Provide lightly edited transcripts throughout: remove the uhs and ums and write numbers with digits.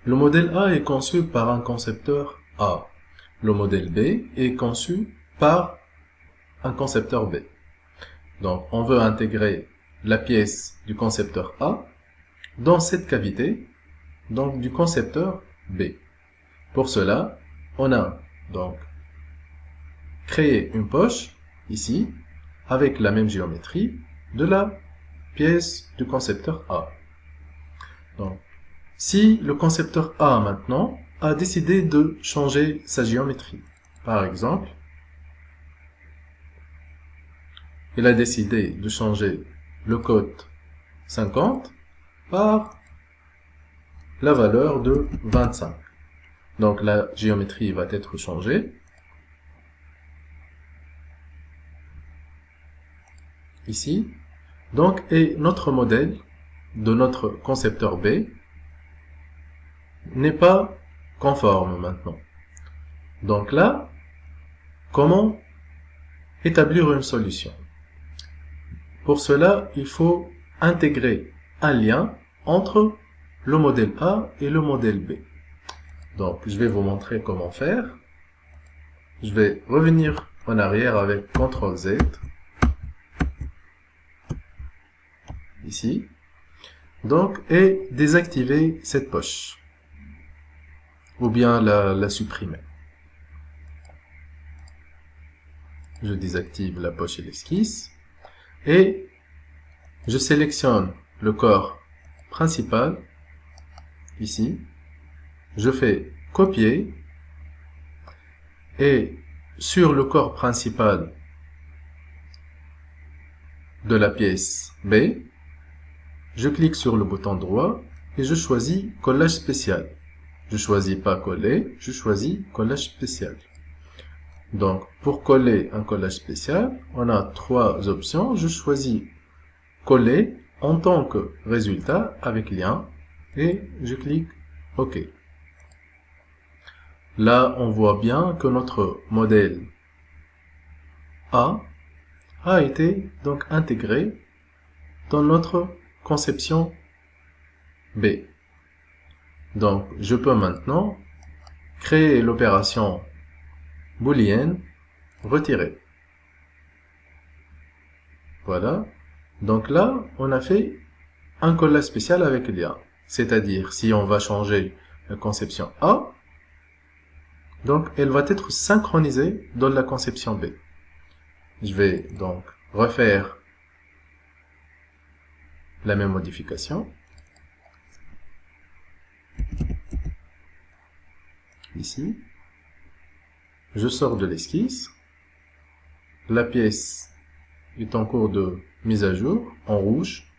Le modèle A est conçu par un concepteur A. Le modèle B est conçu par un concepteur B. Donc, on veut intégrer la pièce du concepteur A dans cette cavité, donc du concepteur B. Pour cela, on a donc créé une poche, ici, avec la même géométrie de la pièce du concepteur A. Donc, si le concepteur A maintenant a décidé de changer sa géométrie, par exemple, il a décidé de changer le code 50 par la valeur de 25. Donc la géométrie va être changée. Ici. Donc, et notre modèle de notre concepteur B n'est pas conforme maintenant. Donc là, comment établir une solution? Pour cela, il faut intégrer un lien entre le modèle A et le modèle B. Donc, je vais vous montrer comment faire. Je vais revenir en arrière avec CTRL Z. Ici. Donc, et désactiver cette poche. Ou bien la supprimer. Je désactive la poche et l'esquisse. Et je sélectionne le corps principal. Ici. Je fais copier. Et sur le corps principal de la pièce B, je clique sur le bouton droit et je choisis collage spécial. Je choisis pas coller, je choisis collage spécial. Donc, pour coller un collage spécial, on a trois options. Je choisis coller en tant que résultat avec lien et je clique OK. Là, on voit bien que notre modèle A été donc intégré dans notre conception B. Donc, je peux maintenant créer l'opération booléenne retirer. Voilà. Donc là, on a fait un collage spécial avec lien. C'est-à-dire, si on va changer la conception A, donc elle va être synchronisée dans la conception B. Je vais donc refaire la même modification. Ici. Je sors de l'esquisse. La pièce est en cours de mise à jour en rouge.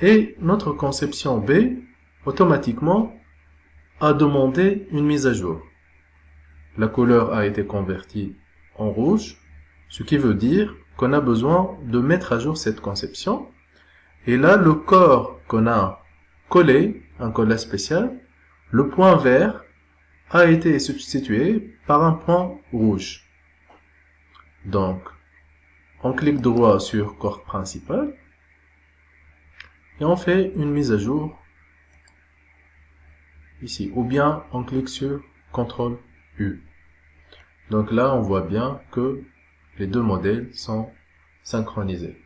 Et notre conception B, automatiquement, a demandé une mise à jour. La couleur a été convertie en rouge, ce qui veut dire qu'on a besoin de mettre à jour cette conception. Et là, le corps qu'on a collé, un collage spécial, le point vert a été substitué par un point rouge. Donc, on clique droit sur corps principal et on fait une mise à jour ici. Ou bien on clique sur CTRL U. Donc là, on voit bien que les deux modèles sont synchronisés.